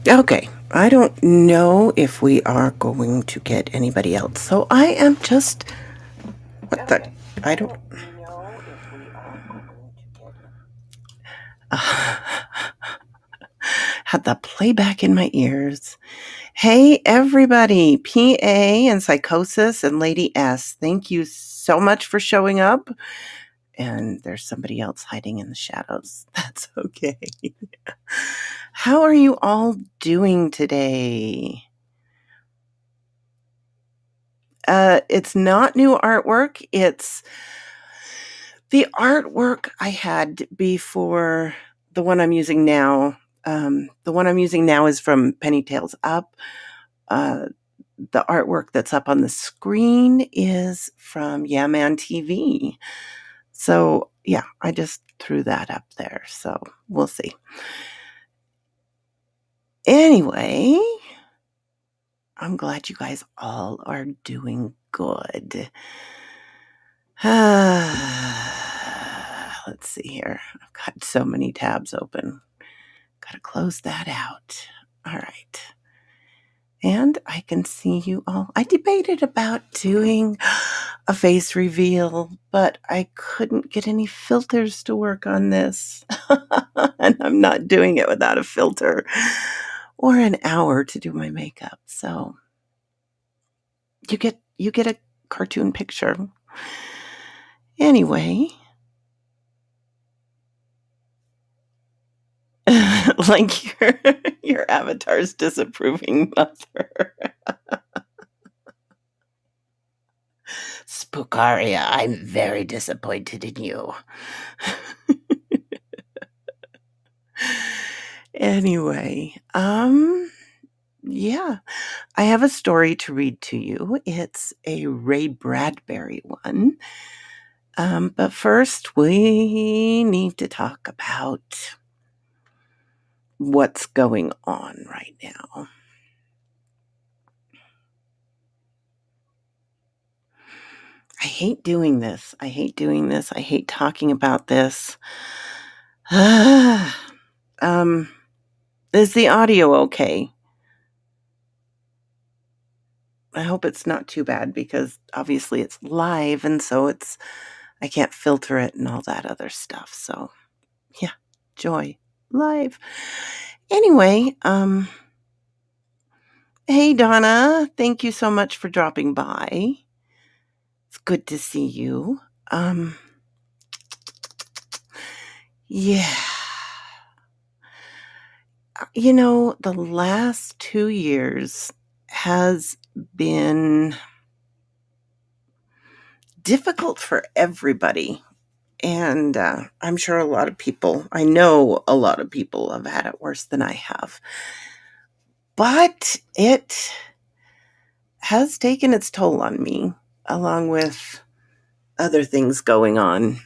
Okay, I don't know if we are going to get anybody else. So I am just. What the? I don't. Had the playback in my ears. Hey, everybody, PA and Psychosis and Lady S, thank you so much for showing up. And there's somebody else hiding in the shadows. That's okay. How are you all doing today? It's not new artwork. It's the artwork I had before the one I'm using now. The one I'm using now is from Penny Tales Up. The artwork that's up on the screen is from Yeah Man TV. So, yeah, I just threw that up there. So, we'll see. Anyway, I'm glad you guys all are doing good. Let's see here. I've got so many tabs open. Gotta close that out. All right. And I can see you all. I debated about doing a face reveal, but I couldn't get any filters to work on this. And I'm not doing it without a filter or an hour to do my makeup. So you get a cartoon picture. Anyway, like your avatar's disapproving mother. Spookaria, I'm very disappointed in you. Anyway, yeah, I have a story to read to you. It's a Ray Bradbury one. But first, we need to talk about what's going on right now. I hate doing this. I hate doing this. I hate talking about this. Is the audio okay? I hope it's not too bad because obviously it's live and so I can't filter it and all that other stuff. So, yeah, joy live. Anyway, hey Donna, thank you so much for dropping by. It's good to see you. Yeah. The last 2 years has been difficult for everybody. And I'm sure I know a lot of people have had it worse than I have. But it has taken its toll on me, along with other things going on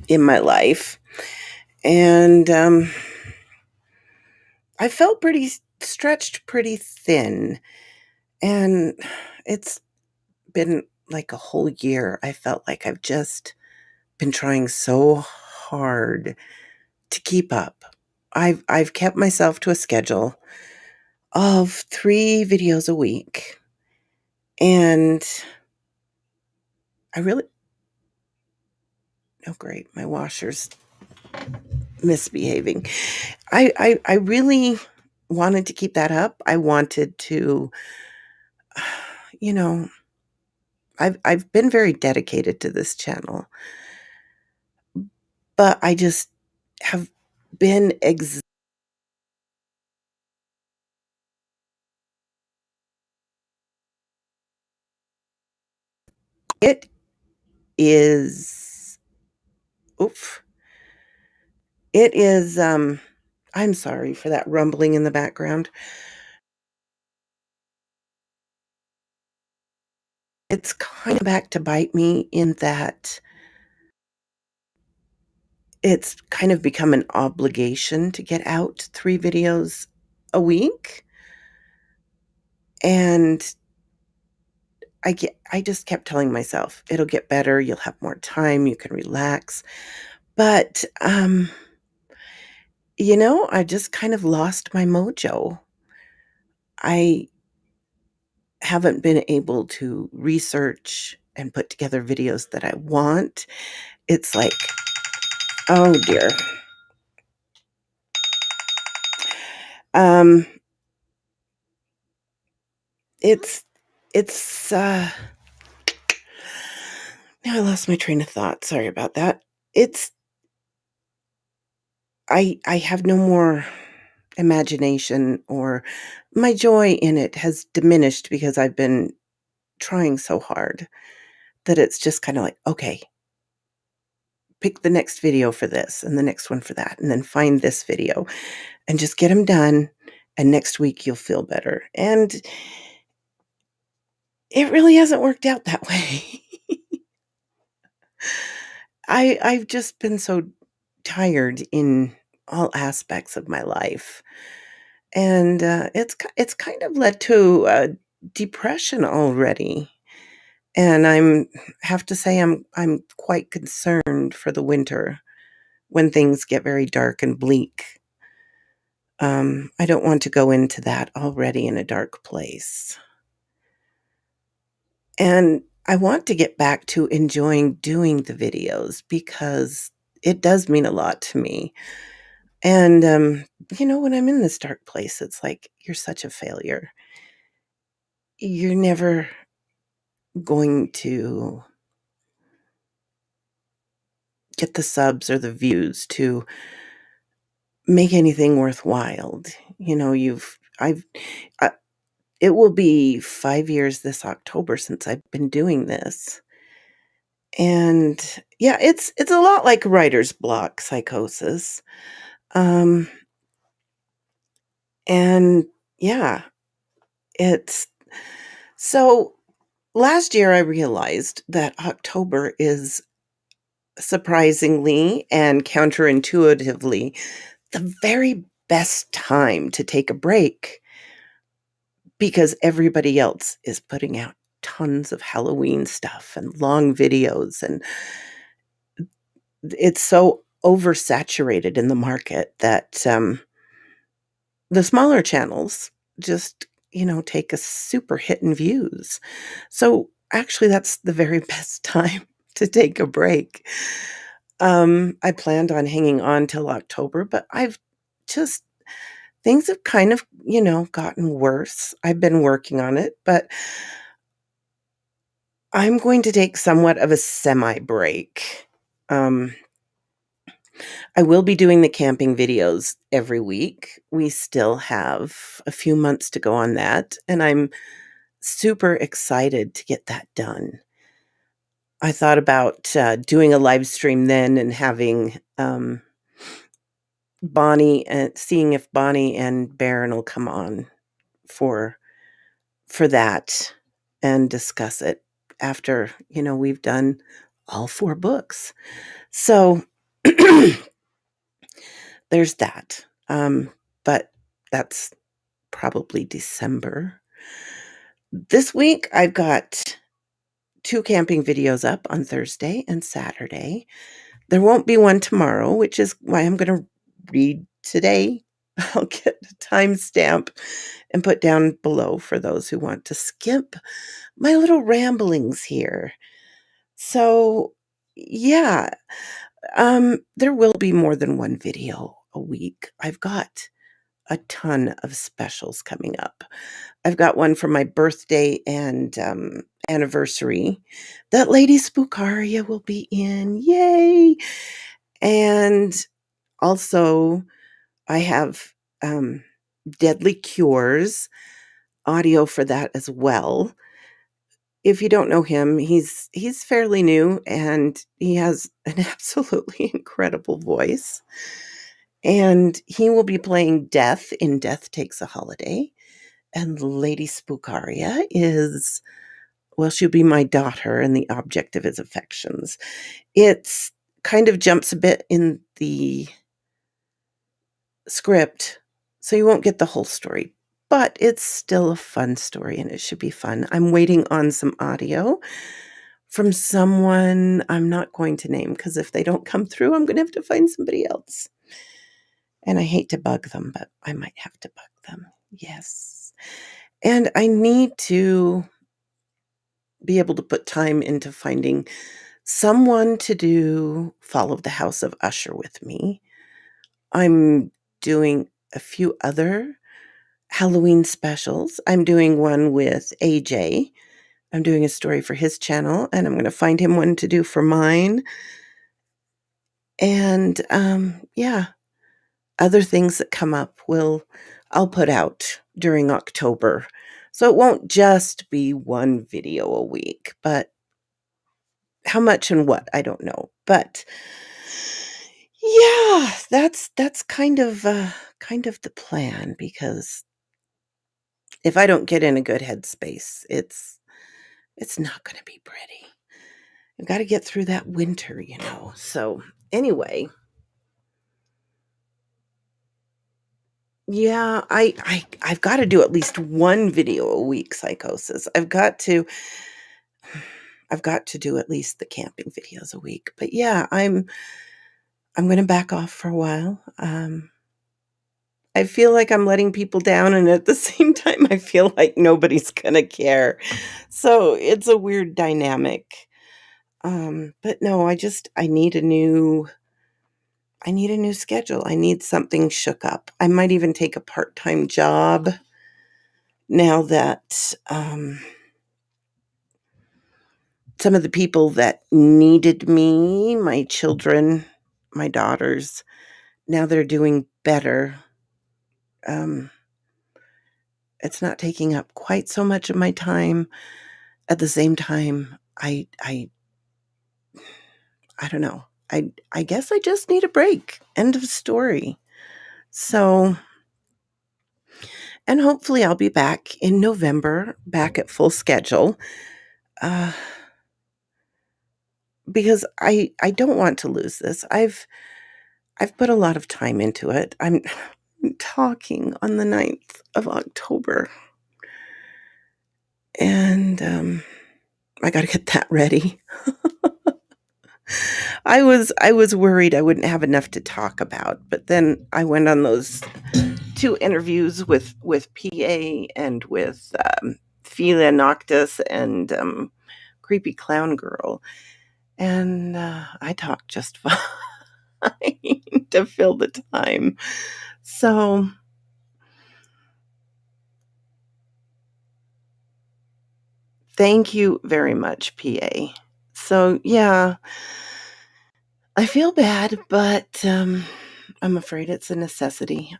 in my life. And I felt pretty stretched pretty thin. And it's been like a whole year. I felt like I've just been trying so hard to keep up. I've kept myself to a schedule of 3 videos a week. And I really oh great, my washer's misbehaving. I really wanted to keep that up. I wanted to you know, I've been very dedicated to this channel, but I just have been it is oof. It is I'm sorry for that rumbling in the background. It's kind of back to bite me in that it's kind of become an obligation to get out 3 videos a week, and I just kept telling myself, "It'll get better, you'll have more time, you can relax," but, I just kind of lost my mojo. I haven't been able to research and put together videos that I want. It's like, oh dear. Um, it's it's now I lost my train of thought. Sorry about that. It's I have no more imagination, or my joy in it has diminished because I've been trying so hard that it's just kind of like, okay, pick the next video for this and the next one for that, and then find this video and just get them done. And next week you'll feel better. And it really hasn't worked out that way. I've just been so tired in all aspects of my life. And it's kind of led to depression already. And I'm have to say I'm quite concerned for the winter when things get very dark and bleak. I don't want to go into that already in a dark place. And I want to get back to enjoying doing the videos because it does mean a lot to me. And when I'm in this dark place, it's like you're such a failure. You're never going to get the subs or the views to make anything worthwhile. You know, you've I've I, it will be 5 years this October since I've been doing this. And yeah, it's a lot like writer's block psychosis. Um and yeah, it's so last year I realized that October is surprisingly and counterintuitively the very best time to take a break because everybody else is putting out tons of Halloween stuff and long videos, and it's so oversaturated in the market that the smaller channels just, take a super hit in views. So actually, that's the very best time to take a break. I planned on hanging on till October, but I've just things have kind of, gotten worse. I've been working on it, but I'm going to take somewhat of a semi break. Um, I will be doing the camping videos every week. We still have a few months to go on that, and I'm super excited to get that done. I thought about doing a live stream then and having Bonnie and seeing if Bonnie and Baron will come on for that and discuss it after, we've done all 4 books. So there's that. But that's probably December. This week, I've got 2 camping videos up on Thursday and Saturday. There won't be one tomorrow, which is why I'm going to read today. I'll get a timestamp and put down below for those who want to skip my little ramblings here. So, yeah, there will be more than one video a week. I've got a ton of specials coming up. I've got one for my birthday and anniversary that Lady Spookaria will be in. Yay! And also, I have Deadly Cures audio for that as well. If you don't know him, he's fairly new and he has an absolutely incredible voice. And he will be playing Death in Death Takes a Holiday. And Lady Spookaria is, well, she'll be my daughter and the object of his affections. It's kind of jumps a bit in the script, so you won't get the whole story, but it's still a fun story and it should be fun. I'm waiting on some audio from someone I'm not going to name because if they don't come through, I'm going to have to find somebody else. And I hate to bug them, but I might have to bug them. Yes. And I need to be able to put time into finding someone to do Follow the House of Usher with me. I'm doing a few other Halloween specials. I'm doing one with AJ. I'm doing a story for his channel, and I'm going to find him one to do for mine. And yeah, other things that come up I'll put out during October. So it won't just be one video a week, but how much and what, I don't know. But yeah, that's kind of the plan, because if I don't get in a good headspace, it's not going to be pretty. I've got to get through that winter. So anyway, yeah, I've got to do at least one video a week, Psychosis. I've got to do at least the camping videos a week. But yeah, I'm going to back off for a while. I feel like I'm letting people down, and at the same time, I feel like nobody's going to care. So it's a weird dynamic. But no, I need a new schedule. I need something shook up. I might even take a part-time job now that some of the people that needed me, my children, my daughters, now they're doing better. Um, it's not taking up quite so much of my time. At the same time, I don't know. I guess I just need a break. End of story. So, and hopefully I'll be back in November, back at full schedule. Uh, because I don't want to lose this. I've put a lot of time into it. I'm talking on the 9th of October, and I got to get that ready. I was worried I wouldn't have enough to talk about, but then I went on those 2 interviews with PA and with Fila Noctis and Creepy Clown Girl, and I talked just fine to fill the time. So thank you very much, PA. So yeah, I feel bad, but I'm afraid it's a necessity.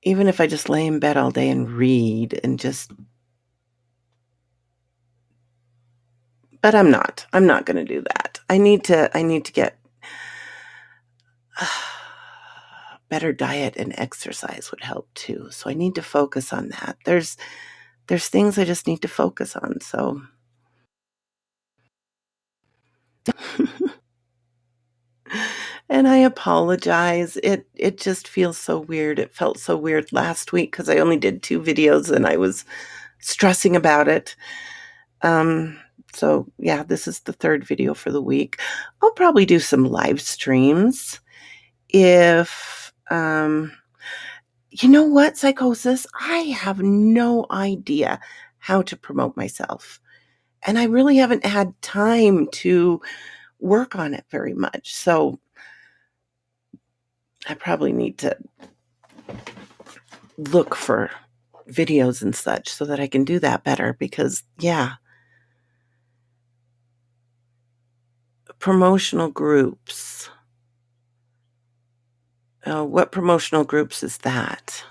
Even if I just lay in bed all day and read and just, but I'm not. I'm not going to do that. I need to get better diet and exercise would help too. So I need to focus on that. There's things I just need to focus on. So and I apologize. It just feels so weird. It felt so weird last week because I only did 2 videos and I was stressing about it. Um, so yeah, this is the 3rd video for the week. I'll probably do some live streams if you know what, Psychosis? I have no idea how to promote myself. And I really haven't had time to work on it very much. So I probably need to look for videos and such so that I can do that better, because yeah, promotional groups. What promotional groups is that?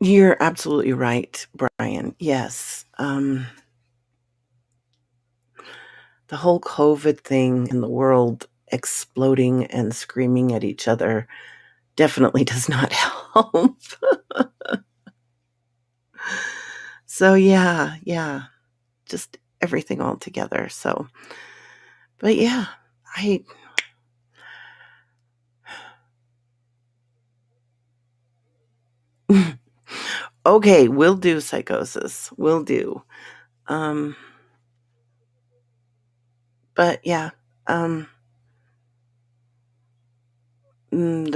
You're absolutely right, Brian. Yes. The whole COVID thing and the world exploding and screaming at each other definitely does not help. So yeah, just everything all together. So, but yeah, I okay, will do, Psychosis. Will do. Um But yeah, the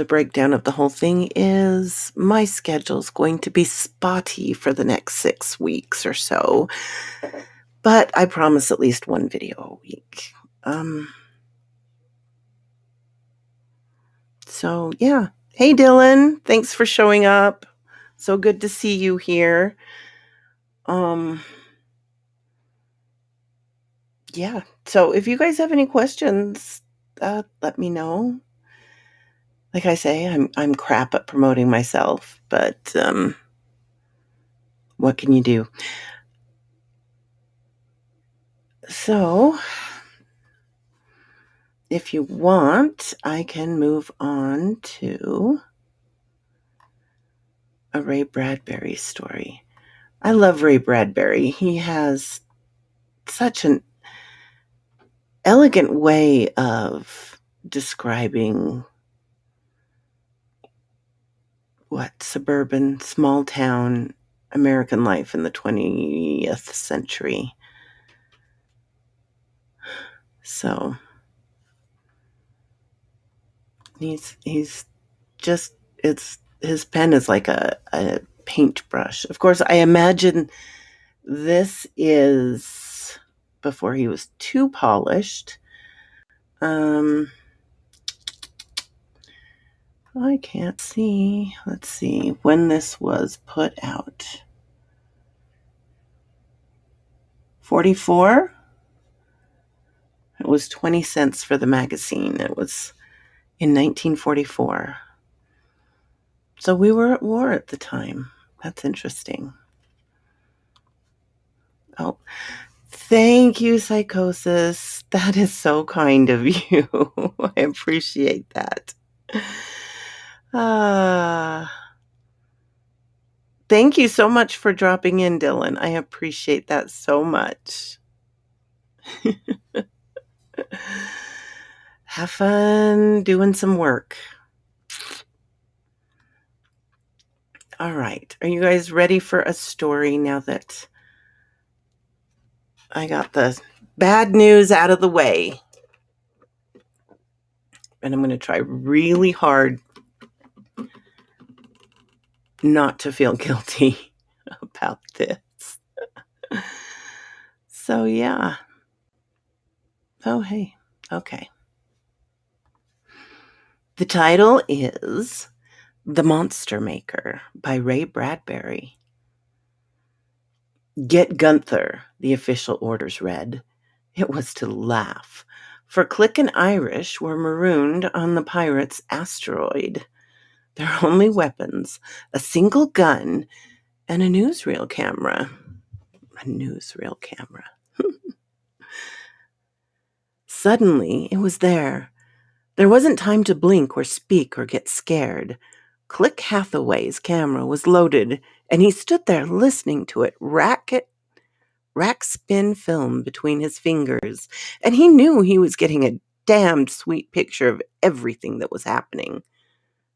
breakdown of the whole thing is my schedule's going to be spotty for the next 6 weeks or so. But I promise at least one video a week. So yeah. Hey Dylan, thanks for showing up. So good to see you here. Yeah. So if you guys have any questions, let me know. Like I say, I'm crap at promoting myself, but what can you do? So if you want, I can move on to a Ray Bradbury story. I love Ray Bradbury. He has such an elegant way of describing suburban, small town American life in the 20th century. So he's just, his pen is like a paintbrush. Of course, I imagine this is before he was too polished. I can't see. Let's see when this was put out. 44? It was 20 cents for the magazine. It was in 1944. So we were at war at the time. That's interesting. Oh, thank you, Psychosis. That is so kind of you. I appreciate that. Thank you so much for dropping in, Dylan. I appreciate that so much. Have fun doing some work. All right. Are you guys ready for a story now that I got the bad news out of the way? And I'm going to try really hard not to feel guilty about this. So, yeah. Oh, hey. Okay. The title is The Monster Maker by Ray Bradbury. Get Gunther, the official orders read. It was to laugh, for Click and Irish were marooned on the pirates' asteroid. Their only weapons, a single gun and a newsreel camera. A newsreel camera. Suddenly, it was there. There wasn't time to blink or speak or get scared. Click Hathaway's camera was loaded, and he stood there listening to it rack spin film between his fingers, and he knew he was getting a damned sweet picture of everything that was happening.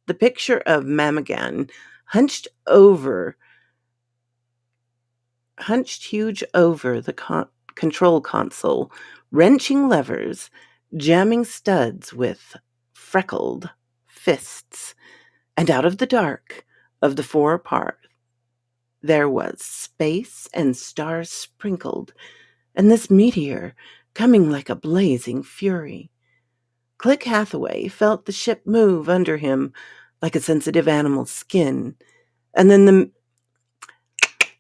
The picture of Mamagan hunched huge over the control console, wrenching levers, jamming studs with freckled fists. And out of the dark of the forepart, there was space and stars sprinkled, and this meteor coming like a blazing fury. Click Hathaway felt the ship move under him like a sensitive animal's skin, and then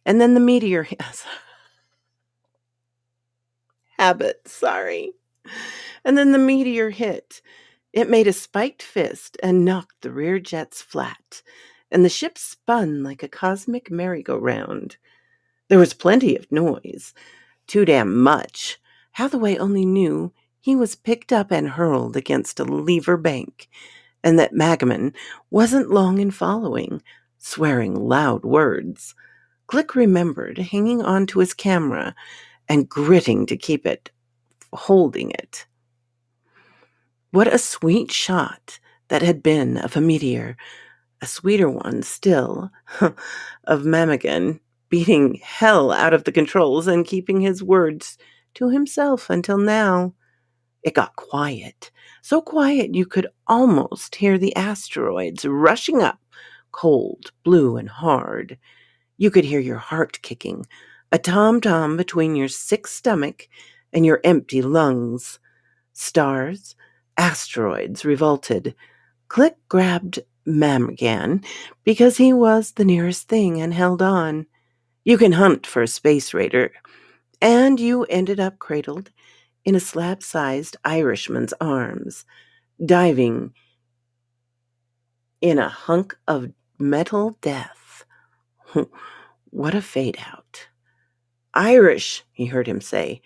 the meteor sorry. And then the meteor hit. It made a spiked fist and knocked the rear jets flat, and the ship spun like a cosmic merry-go-round. There was plenty of noise. Too damn much. Hathaway only knew he was picked up and hurled against a lever bank, and that Magaman wasn't long in following, swearing loud words. Click remembered hanging on to his camera and gritting to keep it, holding it. What a sweet shot that had been of a meteor, a sweeter one still of Mamagan beating hell out of the controls and keeping his words to himself until now. It got quiet, so quiet you could almost hear the asteroids rushing up, cold, blue, and hard. You could hear your heart kicking, a tom-tom between your sick stomach and your empty lungs. Stars, asteroids revolted. Click grabbed Mamgan because he was the nearest thing and held on. You can hunt for a space raider, and you ended up cradled in a slab-sized Irishman's arms, diving in a hunk of metal death. What a fade out. Irish, he heard him say.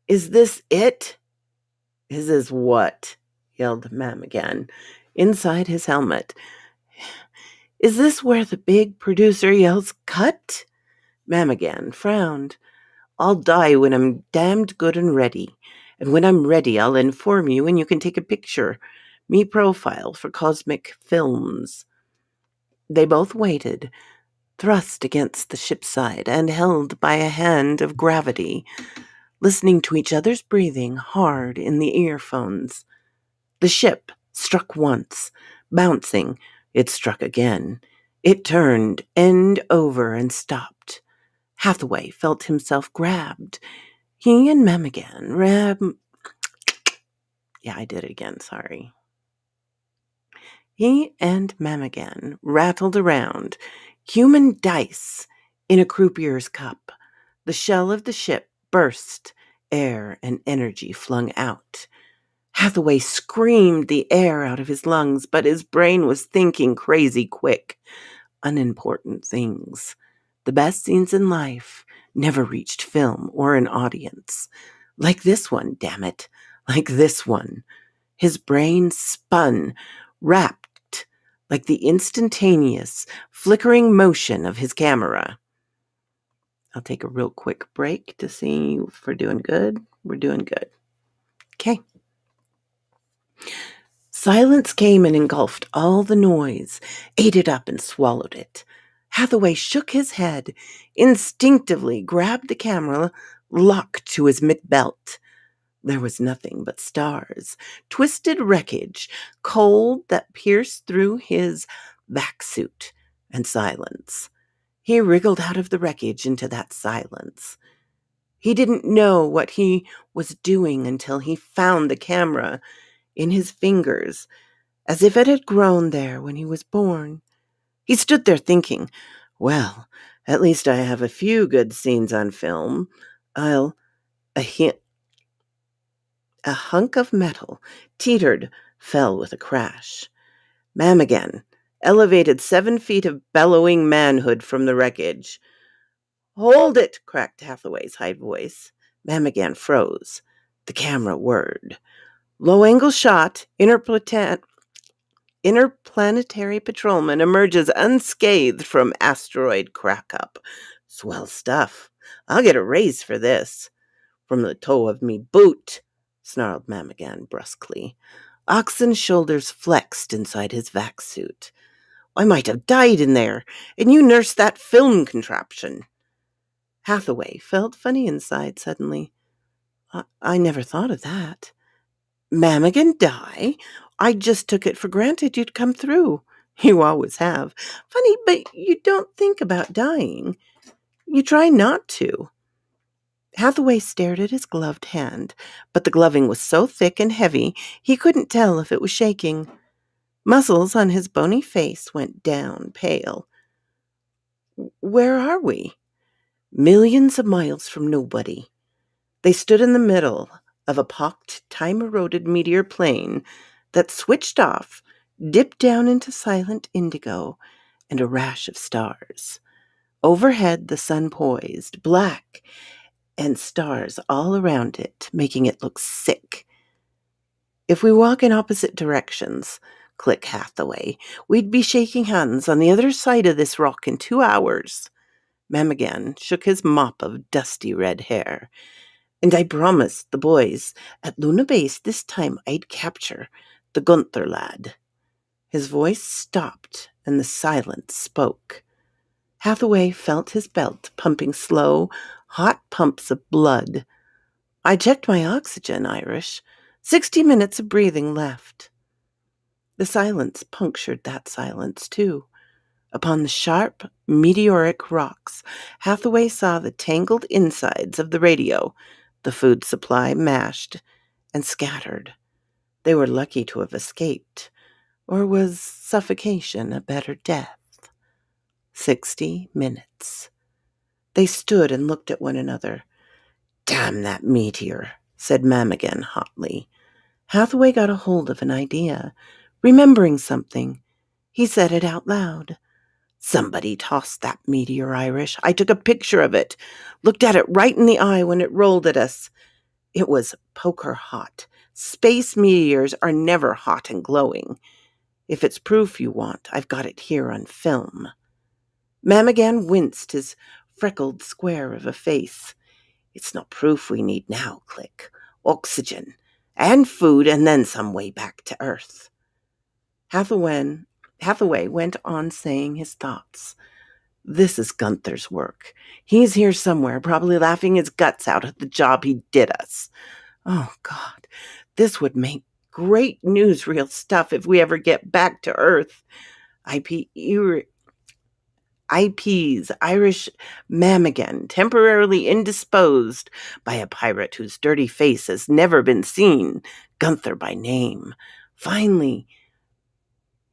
Is this it? Is this what? Yelled Mam again, inside his helmet. Is this where the big producer yells, cut? Mam again frowned. I'll die when I'm damned good and ready. And when I'm ready, I'll inform you and you can take a picture. Me profile for Cosmic Films. They both waited, thrust against the ship's side and held by a hand of gravity, listening to each other's breathing hard in the earphones. The ship struck once, bouncing. It struck again. It turned end over and stopped. Hathaway felt himself grabbed. He and Memigan I did it again, sorry. He and Memigan rattled around, human dice in a croupier's cup. The shell of the ship burst, air and energy flung out. Hathaway screamed the air out of his lungs, but his brain was thinking crazy quick. Unimportant things. The best scenes in life never reached film or an audience. Like this one, damn it. Like this one. His brain spun, wrapped like the instantaneous, flickering motion of his camera. I'll take a real quick break to see if we're doing good. We're doing good. Okay. Silence came and engulfed all the noise, ate it up and swallowed it. Hathaway shook his head, instinctively grabbed the camera, locked to his mid-belt. There was nothing but stars, twisted wreckage, cold that pierced through his vac suit, and silence. He wriggled out of the wreckage into that silence. He didn't know what he was doing until he found the camera in his fingers, as if it had grown there when he was born. He stood there thinking, well, at least I have a few good scenes on film. A hunk of metal teetered, fell with a crash. Mamigan elevated 7 feet of bellowing manhood from the wreckage. Hold it, cracked Hathaway's high voice. Mamigan froze. The camera whirred. Low-angle shot, interplanetary patrolman emerges unscathed from asteroid crack-up. Swell stuff. I'll get a raise for this. From the toe of me boot, snarled Mamigan brusquely. Oxen's shoulders flexed inside his vac suit. I might have died in there, and you nursed that film contraption. Hathaway felt funny inside suddenly. I never thought of that. Mamigan die? I just took it for granted you'd come through. You always have. Funny, but you don't think about dying. You try not to. Hathaway stared at his gloved hand, but the gloving was so thick and heavy he couldn't tell if it was shaking. Muscles on his bony face went down, pale. Where are we? Millions of miles from nobody. They stood in the middle of a pocked, time-eroded meteor plane that switched off, dipped down into silent indigo and a rash of stars. Overhead, the sun poised, black, and stars all around it, making it look sick. If we walk in opposite directions, click Hathaway, we'd be shaking hands on the other side of this rock in 2 hours. Mamigan shook his mop of dusty red hair. And I promised the boys at Luna Base this time I'd capture the Gunther lad. His voice stopped and the silence spoke. Hathaway felt his belt pumping slow, hot pumps of blood. I checked my oxygen, Irish. 60 minutes of breathing left. The silence punctured that silence, too. Upon the sharp, meteoric rocks, Hathaway saw the tangled insides of the radio, the food supply mashed and scattered. They were lucky to have escaped. Or was suffocation a better death? 60 minutes. They stood and looked at one another. Damn that meteor, said Mamigan hotly. Hathaway got a hold of an idea. Remembering something, he said it out loud. Somebody tossed that meteor, Irish. I took a picture of it, looked at it right in the eye when it rolled at us. It was poker hot. Space meteors are never hot and glowing. If it's proof you want, I've got it here on film. Mamigan winced his freckled square of a face. It's not proof we need now, Click. Oxygen. And food, and then some way back to Earth. Hathaway went on saying his thoughts. This is Gunther's work. He's here somewhere, probably laughing his guts out at the job he did us. Oh, God, this would make great newsreel stuff if we ever get back to Earth. IP's Irish Mamigan, temporarily indisposed by a pirate whose dirty face has never been seen, Gunther by name, finally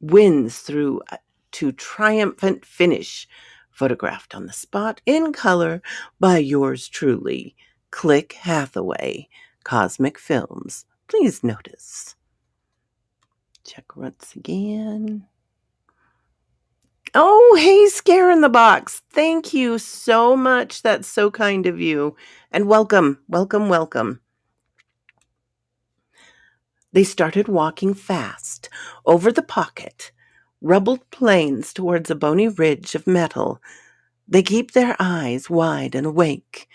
wins through to triumphant finish, photographed on the spot in color by yours truly, Click Hathaway, Cosmic Films. Please notice. Check once again. Oh, hey, Scare in the Box. Thank you so much. That's so kind of you. And welcome, welcome, welcome. They started walking fast over the pocket, rubbled plains towards a bony ridge of metal. They keep their eyes wide and awake.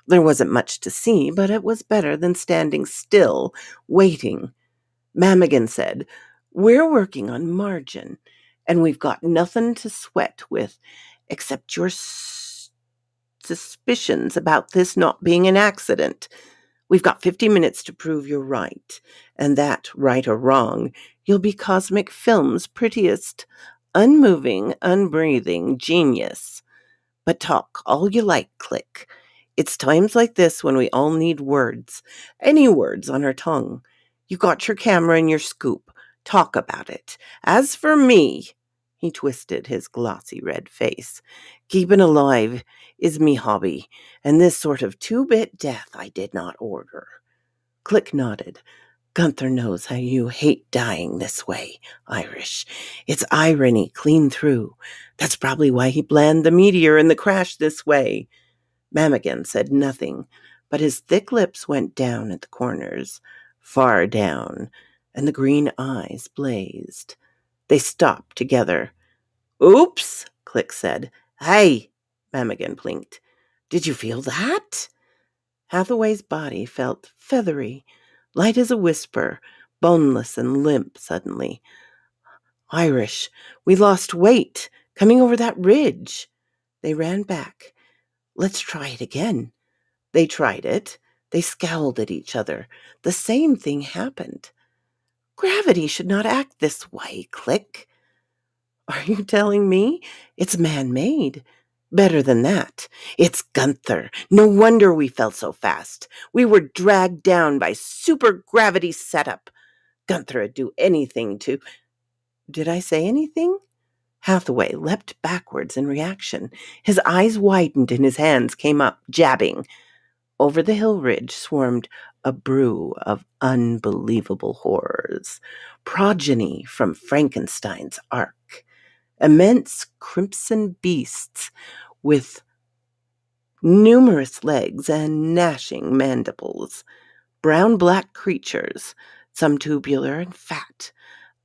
There wasn't much to see, but it was better than standing still, waiting. Mamigan said, We're working on margin, and we've got nothing to sweat with except your suspicions about this not being an accident. We've got 50 minutes to prove you're right, and that, right or wrong, you'll be Cosmic Film's prettiest, unmoving, unbreathing genius. But talk all you like, Click. It's times like this when we all need words, any words on our tongue. You got your camera and your scoop. Talk about it. As for me, he twisted his glossy red face, keeping alive is me hobby, and this sort of two-bit death I did not order. Click nodded. Gunther knows how you hate dying this way, Irish. It's irony clean through. That's probably why he planned the meteor and the crash this way. Mamigan said nothing, but his thick lips went down at the corners, far down, and the green eyes blazed. They stopped together. Oops, Click said. Hey, Mamigan blinked. Did you feel that? Hathaway's body felt feathery, light as a whisper, boneless and limp suddenly. Irish, we lost weight, coming over that ridge. They ran back. Let's try it again. They tried it. They scowled at each other. The same thing happened. Gravity should not act this way, Click. Are you telling me? It's man-made. Better than that. It's Gunther. No wonder we fell so fast. We were dragged down by supergravity setup. Gunther'd do anything to... Did I say anything? Hathaway leapt backwards in reaction. His eyes widened and his hands came up, jabbing. Over the hill ridge swarmed a brew of unbelievable horrors, progeny from Frankenstein's ark, immense crimson beasts with numerous legs and gnashing mandibles, brown-black creatures, some tubular and fat,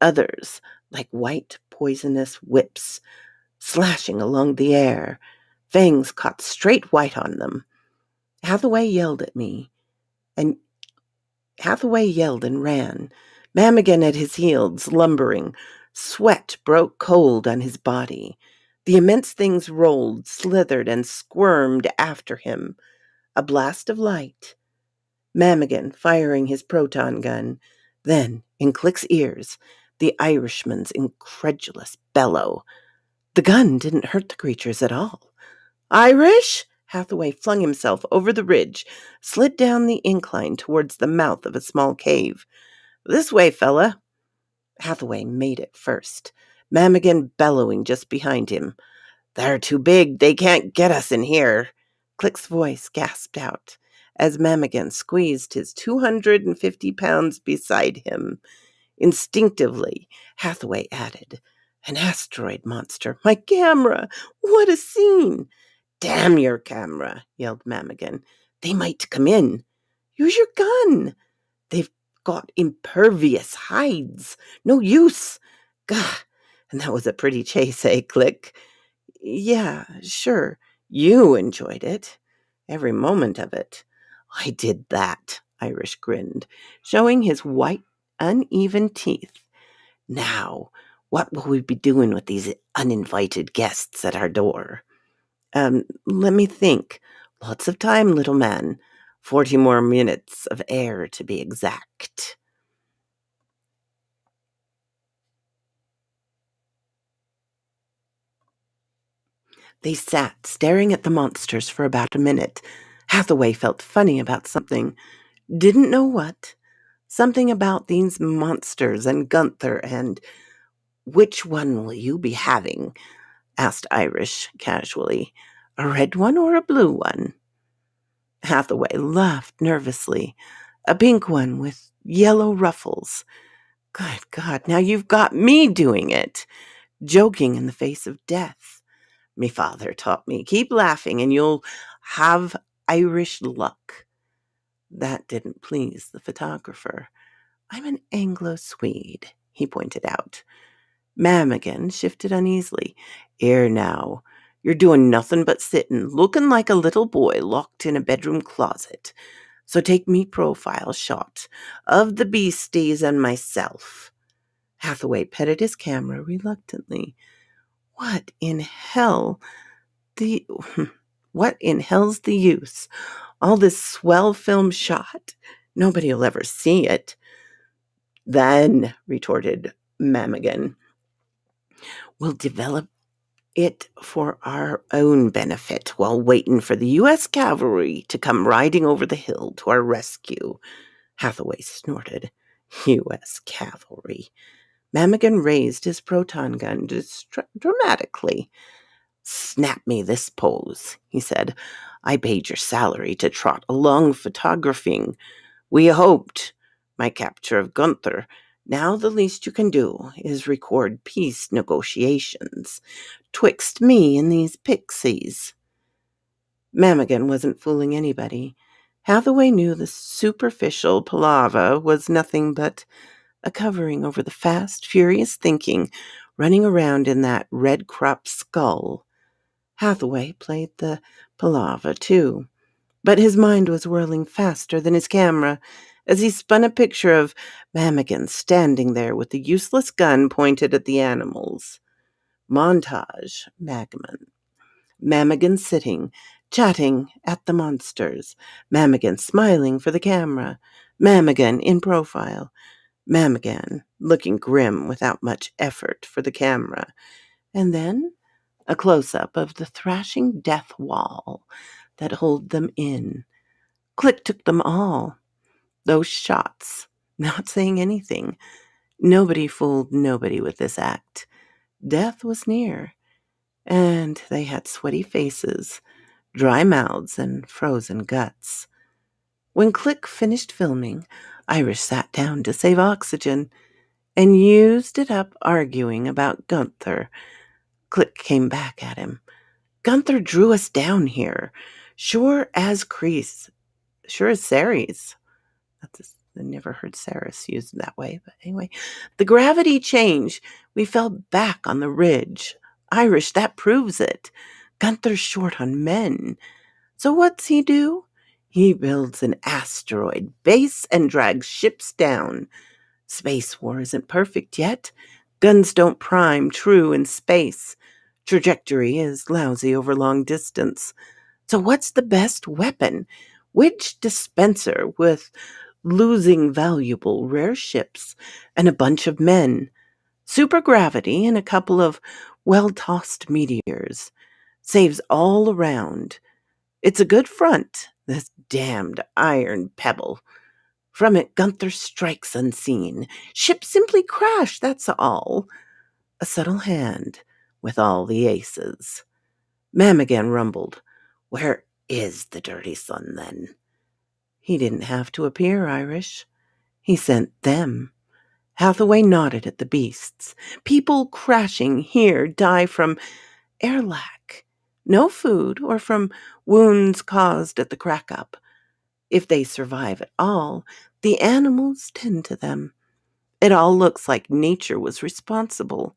others like white poisonous whips, slashing along the air, fangs caught straight white on them. Hathaway yelled and ran. Mamigan at his heels, lumbering. Sweat broke cold on his body. The immense things rolled, slithered, and squirmed after him. A blast of light. Mamigan firing his proton gun. Then, in Click's ears, the Irishman's incredulous bellow. The gun didn't hurt the creatures at all. Irish? Hathaway flung himself over the ridge, slid down the incline towards the mouth of a small cave. This way, fella. Hathaway made it first, Mamigan bellowing just behind him. They're too big. They can't get us in here. Click's voice gasped out as Mamigan squeezed his 250 pounds beside him. Instinctively, Hathaway added, An asteroid monster. My camera. What a scene. Damn your camera, yelled Mamigan. They might come in. Use your gun. They've got impervious hides. No use. Gah. And that was a pretty chase, eh, Click? Yeah, sure. You enjoyed it. Every moment of it. I did that, Irish grinned, showing his white, uneven teeth. Now, what will we be doing with these uninvited guests at our door? Let me think. Lots of time, little man. 40 more minutes of air, to be exact. They sat, staring at the monsters for about a minute. Hathaway felt funny about something. Didn't know what. Something about these monsters and Gunther and... Which one will you be having? Asked Irish casually. A red one or a blue one? Hathaway laughed nervously. A pink one with yellow ruffles. Good God, now you've got me doing it. Joking in the face of death. Me father taught me, keep laughing and you'll have Irish luck. That didn't please the photographer. I'm an Anglo-Swede, he pointed out. Mamigan shifted uneasily. Here now, you're doing nothing but sitting, looking like a little boy locked in a bedroom closet. So take me profile shot of the beasties and myself. Hathaway petted his camera reluctantly. What in hell's the use? All this swell film shot? Nobody'll ever see it. Then, retorted Mamigan, we'll develop it for our own benefit while waiting for the U.S. cavalry to come riding over the hill to our rescue. Hathaway snorted. U.S. cavalry. Mamigan raised his proton gun dramatically. Snap me this pose, he said. I paid your salary to trot along photographing. We hoped my capture of Gunther. Now the least you can do is record peace negotiations twixt me and these pixies. Mamigan wasn't fooling anybody. Hathaway knew the superficial palaver was nothing but a covering over the fast, furious thinking running around in that red-cropped skull. Hathaway played the palaver, too, but his mind was whirling faster than his camera as he spun a picture of Mamigan standing there with the useless gun pointed at the animals. Montage, Mamigan sitting, chatting at the monsters. Mamigan smiling for the camera. Mamigan in profile. Mamigan looking grim without much effort for the camera. And then a close-up of the thrashing death wall that held them in. Click took them all. Those shots, not saying anything. Nobody fooled nobody with this act. Death was near, and they had sweaty faces, dry mouths, and frozen guts. When Click finished filming, Irish sat down to save oxygen and used it up arguing about Gunther. Click came back at him. Gunther drew us down here. Sure as Ceres. I never heard Ceres used that way, but anyway. The gravity change. We fell back on the ridge. Irish, that proves it. Gunther's short on men. So what's he do? He builds an asteroid base and drags ships down. Space war isn't perfect yet. Guns don't prime true in space. Trajectory is lousy over long distance. So what's the best weapon? Which dispenser with losing valuable rare ships and a bunch of men, supergravity and a couple of well-tossed meteors. Saves all around. It's a good front, this damned iron pebble. From it, Gunther strikes unseen. Ship simply crash, that's all. A subtle hand with all the aces. Mamigan rumbled. Where is the dirty son, then? He didn't have to appear Irish. He sent them. Hathaway nodded at the beasts. People crashing here die from air lack. No food or from wounds caused at the crack-up. If they survive at all, the animals tend to them. It all looks like nature was responsible.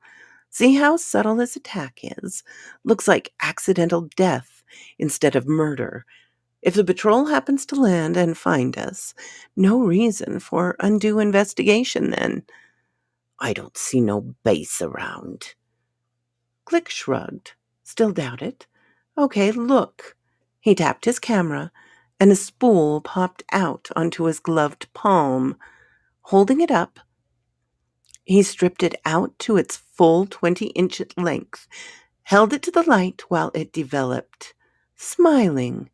See how subtle his attack is? Looks like accidental death instead of murder. If the patrol happens to land and find us, no reason for undue investigation then. I don't see no base around. Glick shrugged. Still doubt it? Okay, look. He tapped his camera, and a spool popped out onto his gloved palm. Holding it up, he stripped it out to its full 20-inch length, held it to the light while it developed, smiling.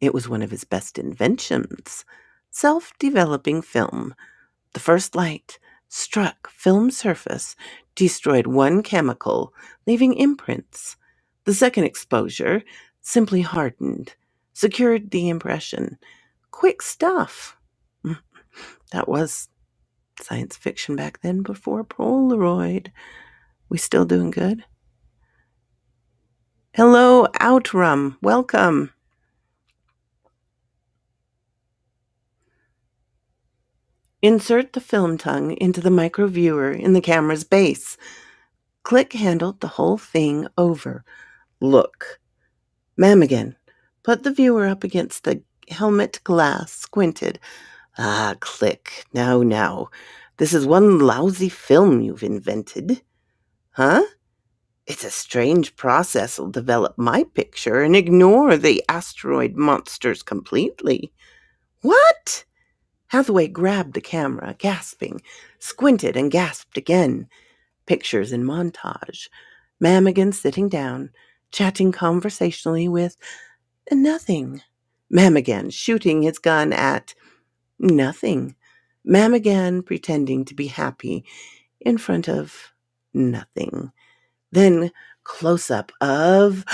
It was one of his best inventions, self-developing film. The first light struck film surface, destroyed one chemical, leaving imprints. The second exposure simply hardened, secured the impression. Quick stuff. That was science fiction back then before Polaroid. We still doing good? Hello, Outrum. Welcome. Insert the film tongue into the micro viewer in the camera's base. Click handled the whole thing over. Look. Mamigan put the viewer up against the helmet glass, squinted. Ah, click. Now. This is one lousy film you've invented. Huh? It's a strange process'll develop my picture and ignore the asteroid monsters completely. What? Hathaway grabbed the camera, gasping, squinted and gasped again. Pictures in montage. Mamigan sitting down, chatting conversationally with nothing. Mamigan shooting his gun at nothing. Mamigan pretending to be happy in front of nothing. Then close up of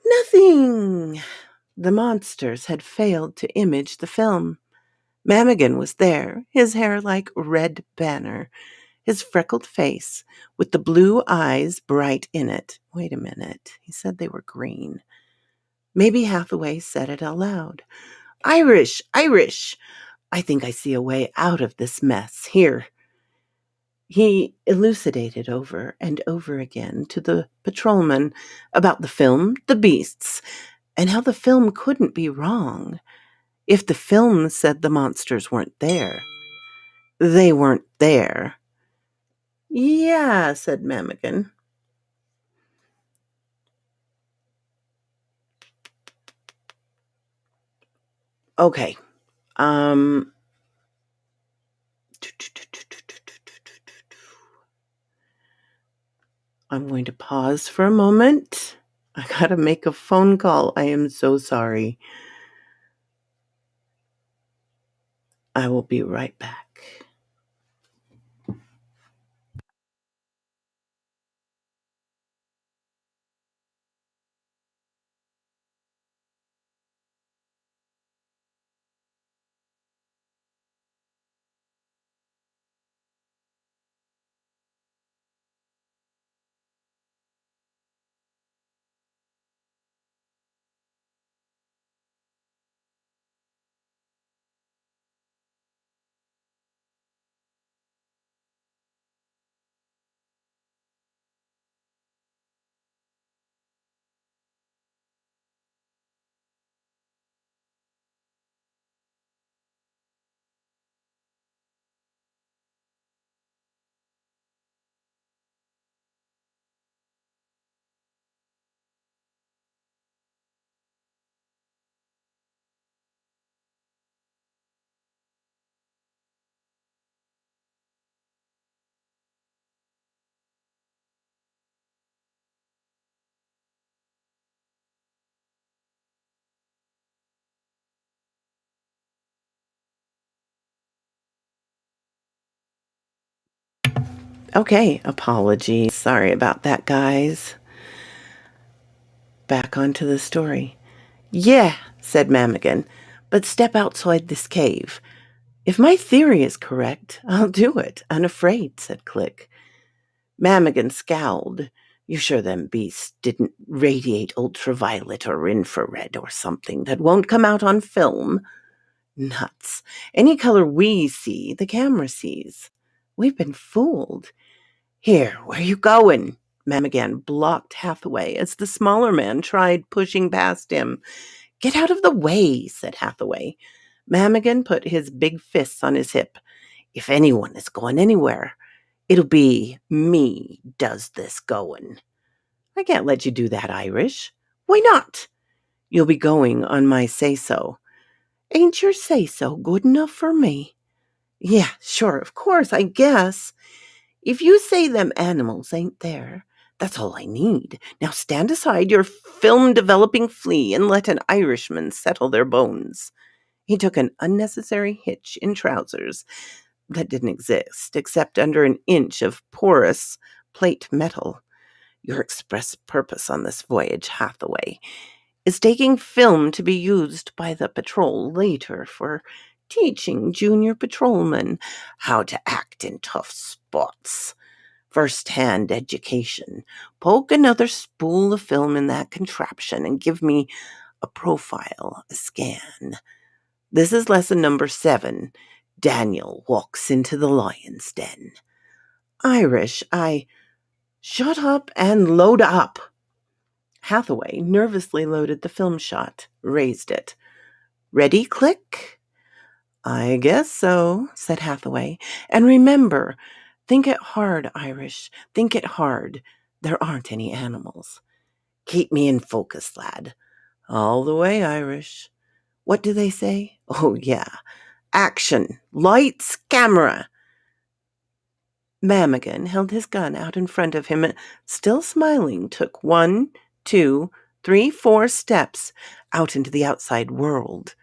nothing. The monsters had failed to image the film. Mamigan was there, his hair like red banner, his freckled face with the blue eyes bright in it. Wait a minute, he said they were green. Maybe Hathaway said it aloud. Irish! I think I see a way out of this mess. Here. He elucidated over and over again to the patrolman about the film, the beasts, and how the film couldn't be wrong. If the film said the monsters weren't there, they weren't there. Yeah, said Mamigan. Okay. Um I'm going to pause for a moment. I gotta make a phone call. I am so sorry. I will be right back. Okay, apologies. Sorry about that, guys. Back onto the story. Yeah, said Mamigan, but step outside this cave. If my theory is correct, I'll do it, unafraid, said Click. Mamigan scowled. You sure them beasts didn't radiate ultraviolet or infrared or something that won't come out on film? Nuts. Any color we see, the camera sees. We've been fooled. Here, where you going? Mamigan blocked Hathaway as the smaller man tried pushing past him. Get out of the way, said Hathaway. Mamigan put his big fists on his hip. If anyone is going anywhere, it'll be me does this going. I can't let you do that, Irish. Why not? You'll be going on my say-so. Ain't your say-so good enough for me? Yeah, sure, of course, I guess. If you say them animals ain't there, that's all I need. Now stand aside your film-developing flea and let an Irishman settle their bones. He took an unnecessary hitch in trousers that didn't exist, except under an inch of porous plate metal. Your express purpose on this voyage, Hathaway, is taking film to be used by the patrol later for teaching junior patrolmen how to act in tough spots. First-hand education. Poke another spool of film in that contraption and give me a profile, a scan. This is lesson number 7. Daniel walks into the lion's den. Irish, shut up and load up. Hathaway nervously loaded the film shot, raised it. Ready, Click? I guess so, said Hathaway. And remember, think it hard, Irish. Think it hard. There aren't any animals. Keep me in focus, lad. All the way, Irish. What do they say? Oh, yeah. Action. Lights, camera. Mamigan held his gun out in front of him and, still smiling, took 1, 2, 3, 4 steps out into the outside world.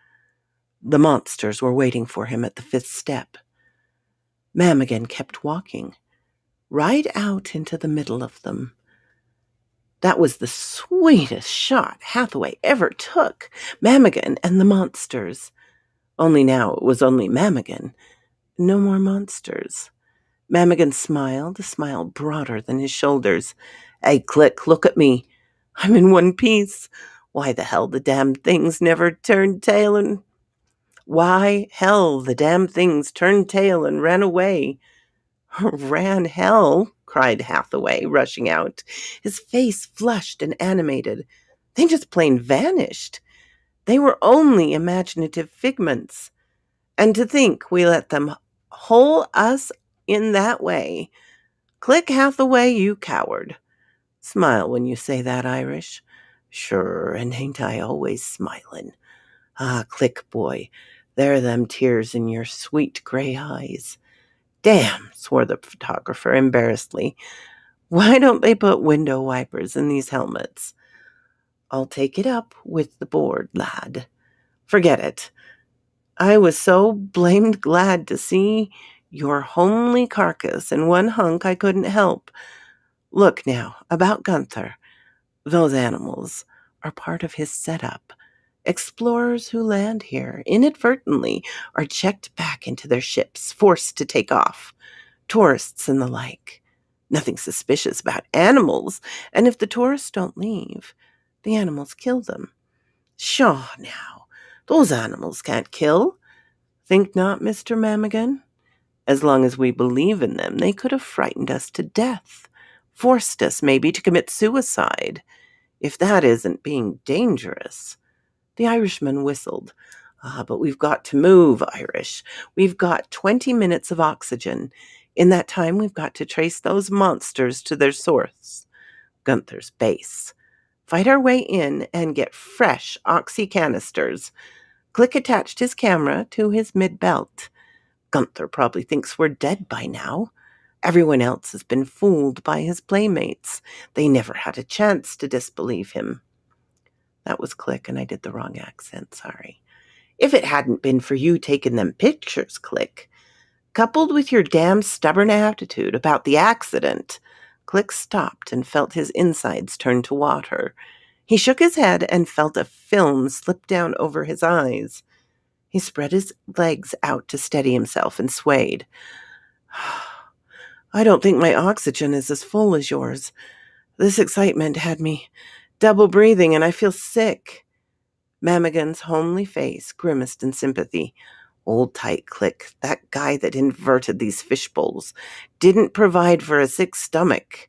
The monsters were waiting for him at the 5th step. Mamigan kept walking, right out into the middle of them. That was the sweetest shot Hathaway ever took. Mamigan and the monsters. Only now it was only Mamigan. No more monsters. Mamigan smiled, a smile broader than his shoulders. Hey, Click, look at me. I'm in one piece. Why the hell the damn things never turned tail and... Why hell the damn things turned tail and ran away. Ran hell, cried Hathaway, rushing out. His face flushed and animated. They just plain vanished. They were only imaginative figments. And to think we let them hole us in that way. Click Hathaway, you coward. Smile when you say that, Irish. Sure, and ain't I always smilin'? Ah, Click, boy, there are them tears in your sweet gray eyes. Damn, swore the photographer embarrassedly. Why don't they put window wipers in these helmets? I'll take it up with the board, lad. Forget it. I was so blamed glad to see your homely carcass in one hunk I couldn't help. Look now, about Gunther. Those animals are part of his setup. Explorers who land here inadvertently are checked back into their ships, forced to take off. Tourists and the like. Nothing suspicious about animals, and if the tourists don't leave, the animals kill them. Shaw now, those animals can't kill. Think not, Mr. Mamigan? As long as we believe in them, they could have frightened us to death, forced us maybe to commit suicide. If that isn't being dangerous. The Irishman whistled. But we've got to move, Irish. We've got 20 minutes of oxygen. In that time, we've got to trace those monsters to their source, Gunther's base. Fight our way in and get fresh oxy canisters. Click attached his camera to his mid-belt. Gunther probably thinks we're dead by now. Everyone else has been fooled by his playmates. They never had a chance to disbelieve him. That was Click, and I did the wrong accent, sorry. If it hadn't been for you taking them pictures, Click. coupled with your damn stubborn attitude about the accident. Click stopped and felt his insides turn to water. He shook his head and felt a film slip down over his eyes. He spread his legs out to steady himself and swayed. I don't think my oxygen is as full as yours. This excitement had me double breathing and I feel sick. Mamigan's homely face grimaced in sympathy. Old tight Click, that guy that inverted these fish bowls, didn't provide for a sick stomach.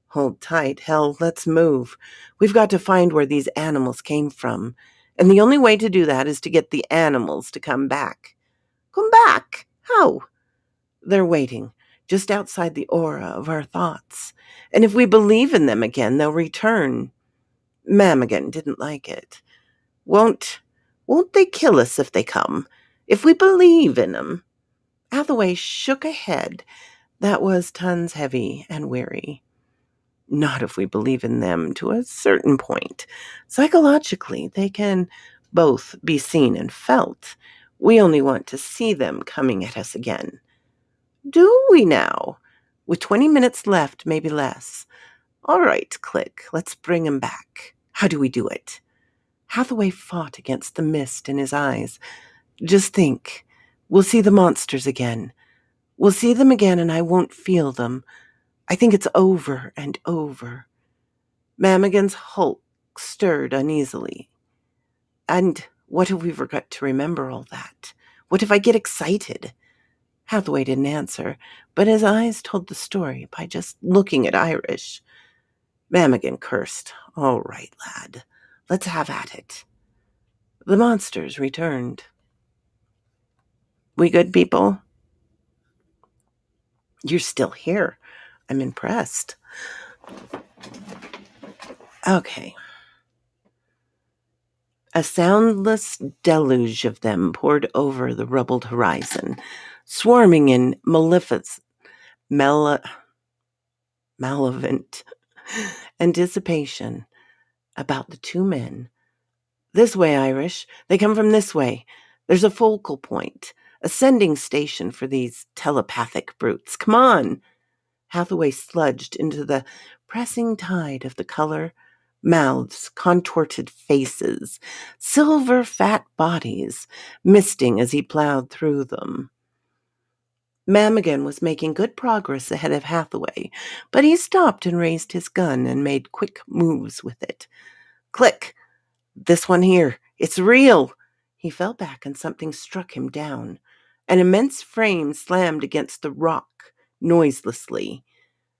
Hold tight. Hell, let's move. We've got to find where these animals came from. And the only way to do that is to get the animals to come back. Come back? How? They're waiting, just outside the aura of our thoughts. And if we believe in them again, they'll return. Mamigan didn't like it. Won't they kill us if they come? If we believe in them? Hathaway shook a head that was tons heavy and weary. Not if we believe in them to a certain point. Psychologically, they can both be seen and felt. We only want to see them coming at us again. Do we now? With 20 minutes left, maybe less. All right, Click, let's bring him back. How do we do it? Hathaway fought against the mist in his eyes. Just think. We'll see the monsters again. We'll see them again and I won't feel them. I think it's over and over. Mamigan's hulk stirred uneasily. And what if we forgot to remember all that? What if I get excited? Hathaway didn't answer, but his eyes told the story by just looking at Irish. Mamigan cursed. All right, lad. Let's have at it. The monsters returned. We good people? You're still here. I'm impressed. Okay. A soundless deluge of them poured over the rubbled horizon, swarming in malevolent anticipation about the two men. This way, Irish. They come from this way. There's a focal point, a sending station for these telepathic brutes. Come on. Hathaway sludged into the pressing tide of the color, mouths, contorted faces, silver fat bodies, misting as he plowed through them. Mamigan was making good progress ahead of Hathaway, but he stopped and raised his gun and made quick moves with it. Click! This one here. It's real! He fell back and something struck him down. An immense frame slammed against the rock noiselessly.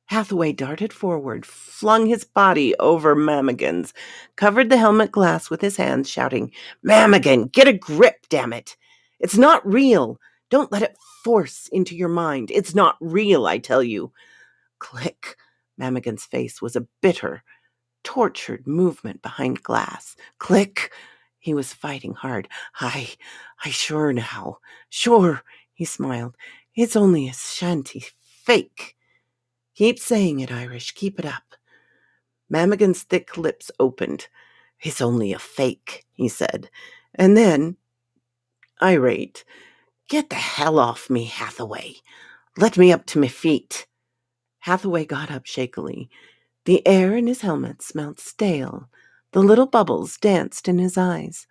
Hathaway darted forward, flung his body over Mamigan's, covered the helmet glass with his hands, shouting, Mamigan, get a grip, damn it! It's not real! Don't let it force into your mind. It's not real, I tell you. Click. Mamigan's face was a bitter, tortured movement behind glass. Click. He was fighting hard. I sure now. Sure, he smiled. It's only a shanty fake. Keep saying it, Irish. Keep it up. Mamigan's thick lips opened. It's only a fake, he said. And then, irate, get the hell off me, Hathaway. Let me up to my feet. Hathaway got up shakily. The air in his helmet smelled stale. The little bubbles danced in his eyes.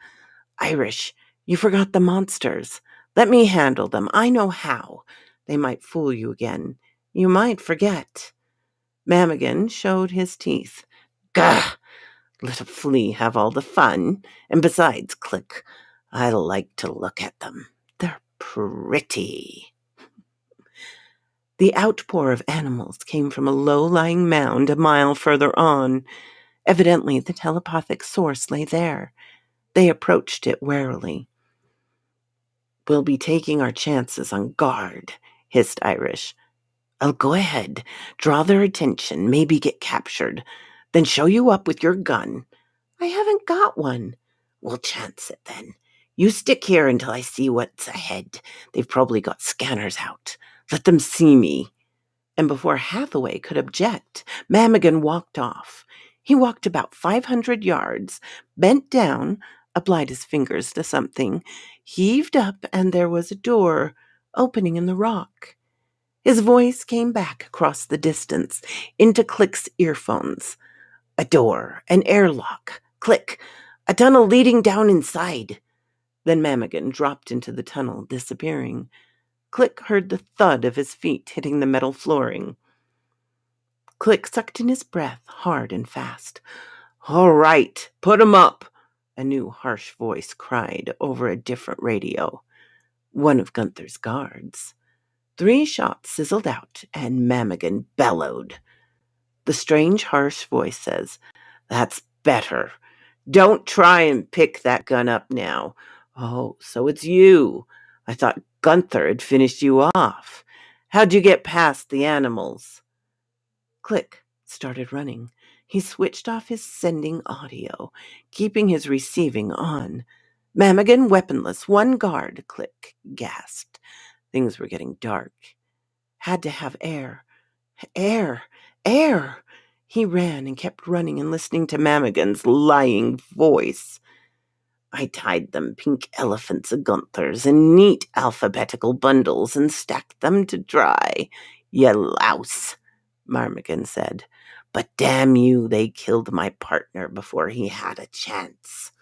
Irish, you forgot the monsters. Let me handle them. I know how. They might fool you again. You might forget. Mamigan showed his teeth. Gah! Let a flea have all the fun. And besides, Click, I like to look at them. They're pretty. The outpour of animals came from a low-lying mound a mile further on. Evidently, the telepathic source lay there. They approached it warily. We'll be taking our chances on guard, hissed Irish. I'll go ahead, draw their attention, maybe get captured, then show you up with your gun. I haven't got one. We'll chance it then. You stick here until I see what's ahead. They've probably got scanners out. Let them see me. And before Hathaway could object, Mamigan walked off. He walked about 500 yards, bent down, applied his fingers to something, heaved up, and there was a door opening in the rock. His voice came back across the distance into Click's earphones. A door, an airlock. Click. A tunnel leading down inside. Then Mamigan dropped into the tunnel, disappearing. Click heard the thud of his feet hitting the metal flooring. Click sucked in his breath hard and fast. "All right, put 'em up," a new harsh voice cried over a different radio. One of Gunther's guards. 3 shots sizzled out, and Mamigan bellowed. The strange, harsh voice says, "That's better. Don't try and pick that gun up now. Oh, so it's you. I thought Gunther had finished you off. How'd you get past the animals?" Click started running. He switched off his sending audio, keeping his receiving on. Mamigan weaponless, one guard, Click gasped. Things were getting dark. Had to have air. Air! Air! He ran and kept running and listening to Mamigan's lying voice. "I tied them pink elephants of Gunthers in neat alphabetical bundles and stacked them to dry. You louse," Mamigan said. "But damn you, they killed my partner before he had a chance."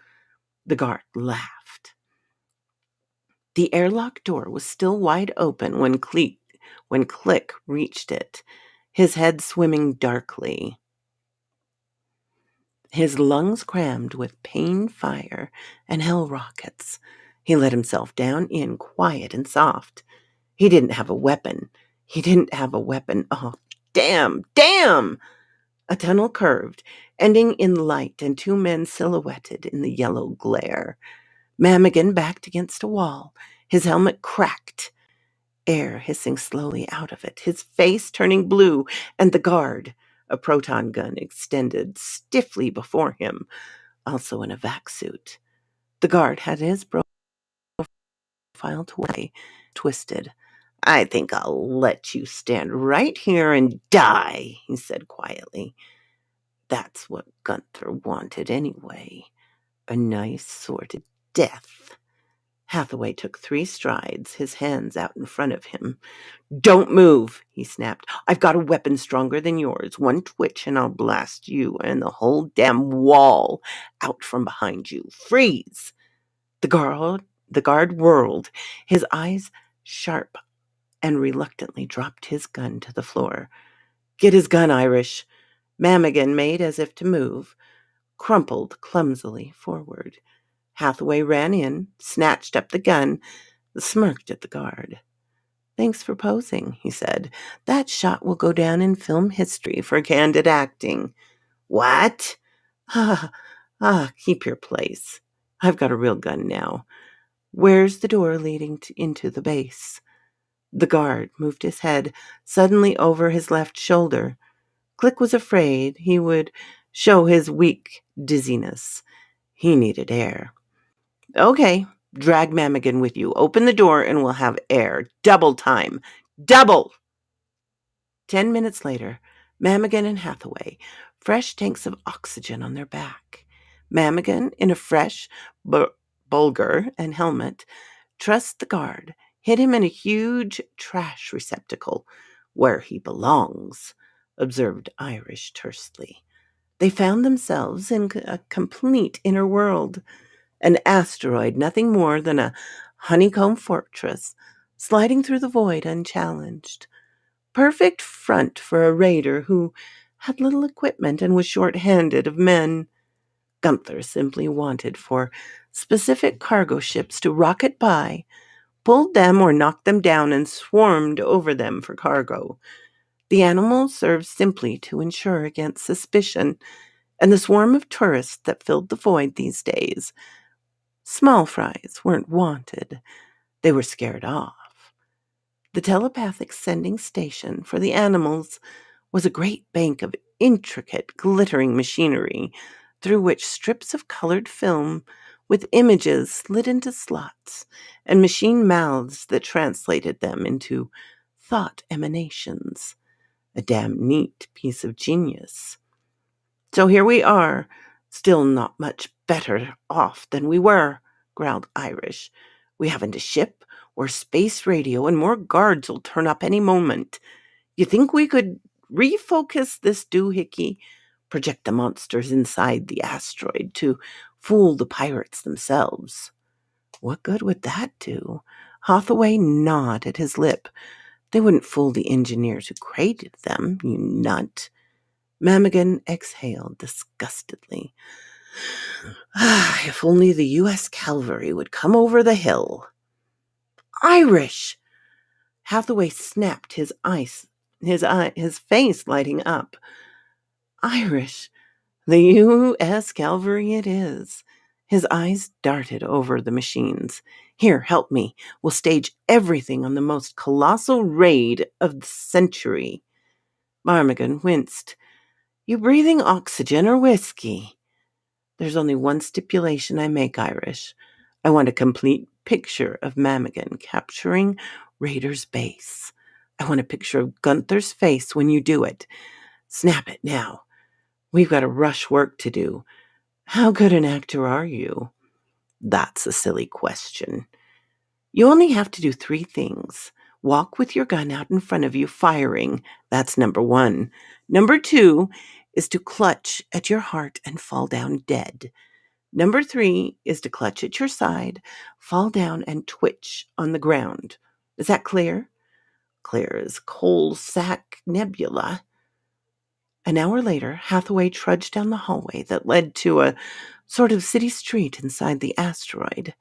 The guard laughed. The airlock door was still wide open when Click reached it, his head swimming darkly, his lungs crammed with pain fire and hell rockets. He let himself down in quiet and soft. He didn't have a weapon. Oh, damn, damn! A tunnel curved, ending in light and 2 men silhouetted in the yellow glare. Mamigan backed against a wall, his helmet cracked, air hissing slowly out of it, his face turning blue, and the guard, a proton gun extended stiffly before him, also in a vac suit. The guard had his profile twisted. "I think I'll let you stand right here and die," he said quietly. That's what Gunther wanted anyway. A nice sort of death. Hathaway took 3 strides, his hands out in front of him. "Don't move," he snapped. "I've got a weapon stronger than yours. One twitch and I'll blast you and the whole damn wall out from behind you. Freeze!" The guard whirled, his eyes sharp, and reluctantly dropped his gun to the floor. "Get his gun, Irish." Mamigan made as if to move, crumpled clumsily forward. Hathaway ran in, snatched up the gun, smirked at the guard. "Thanks for posing," he said. "That shot will go down in film history for candid acting." "What?" Keep your place. I've got a real gun now. Where's the door leading into the base?" The guard moved his head suddenly over his left shoulder. Click was afraid he would show his weak dizziness. He needed air. "Okay, drag Mamigan with you. Open the door and we'll have air. Double time. Double!" 10 minutes later, Mamigan and Hathaway, fresh tanks of oxygen on their back. Mamigan, in a fresh bulger and helmet, trussed the guard, hid him in a huge trash receptacle, "where he belongs," observed Irish tersely. They found themselves in a complete inner world, an asteroid nothing more than a honeycomb fortress, sliding through the void unchallenged. Perfect front for a raider who had little equipment and was short-handed of men. Gunther simply wanted for specific cargo ships to rocket by, pulled them or knocked them down, and swarmed over them for cargo. The animal served simply to ensure against suspicion, and the swarm of tourists that filled the void these days. Small fries weren't wanted. They were scared off. The telepathic sending station for the animals was a great bank of intricate, glittering machinery through which strips of colored film with images slid into slots and machine mouths that translated them into thought emanations. A damn neat piece of genius. "So here we are, still not much better off than we were," growled Irish. We haven't a ship or space radio, and more guards will turn up any moment. You think we could refocus this doohickey? Project the monsters inside the asteroid to fool the pirates themselves. What good would that do? Hathaway gnawed at his lip. They wouldn't fool the engineers who created them, you nut. Mamigan exhaled disgustedly. If only the U.S. cavalry would come over the hill. Irish! Hathaway snapped, his face lighting up. Irish! The U.S. cavalry it is. His eyes darted over the machines. Here, help me. We'll stage everything on the most colossal raid of the century. Marmigan winced. You breathing oxygen or whiskey? There's only one stipulation I make, Irish. I want a complete picture of Mamigan capturing Raider's base. I want a picture of Gunther's face when you do it. Snap it now. We've got a rush work to do. How good an actor are you? That's a silly question. You only have to do 3 things. Walk with your gun out in front of you, firing. That's number 1. Number 2 is to clutch at your heart and fall down dead. Number 3 is to clutch at your side, fall down, and twitch on the ground. Is that clear? Clear as coal sack nebula. An hour later, Hathaway trudged down the hallway that led to a sort of city street inside the asteroid.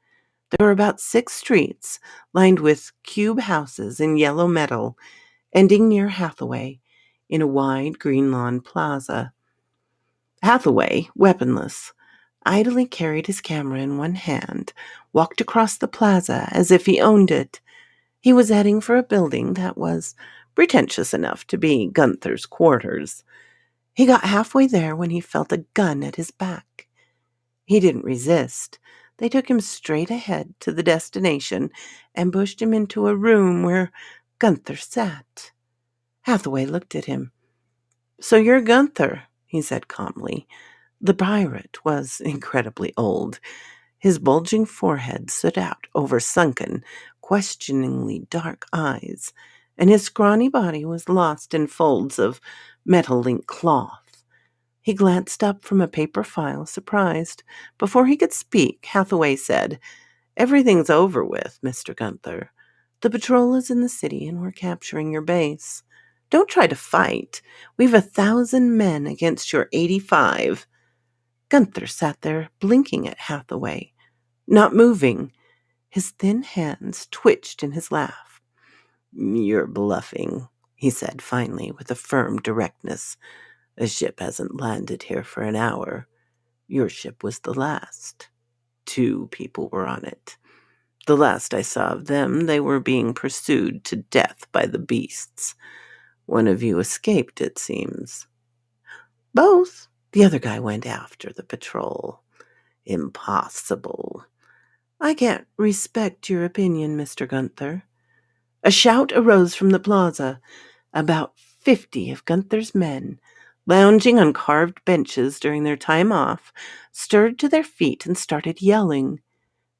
There were about 6 streets, lined with cube houses in yellow metal, ending near Hathaway in a wide green lawn plaza. Hathaway, weaponless, idly carried his camera in one hand, walked across the plaza as if he owned it. He was heading for a building that was pretentious enough to be Gunther's quarters. He got halfway there when he felt a gun at his back. He didn't resist. They took him straight ahead to the destination and pushed him into a room where Gunther sat. Hathaway looked at him. So you're Gunther, he said calmly. The pirate was incredibly old. His bulging forehead stood out over sunken, questioningly dark eyes, and his scrawny body was lost in folds of metal-linked cloth. He glanced up from a paper file, surprised. Before he could speak, Hathaway said, Everything's over with, Mr. Gunther. The patrol is in the city and we're capturing your base. Don't try to fight. We've 1,000 men against your 85. Gunther sat there, blinking at Hathaway, not moving. His thin hands twitched in his laugh. You're bluffing, he said finally with a firm directness. A ship hasn't landed here for an hour. Your ship was the last. 2 people were on it. The last I saw of them, they were being pursued to death by the beasts. One of you escaped, it seems. Both. The other guy went after the patrol. Impossible. I can't respect your opinion, Mr. Gunther. A shout arose from the plaza. About 50 of Gunther's men, lounging on carved benches during their time off, stirred to their feet and started yelling.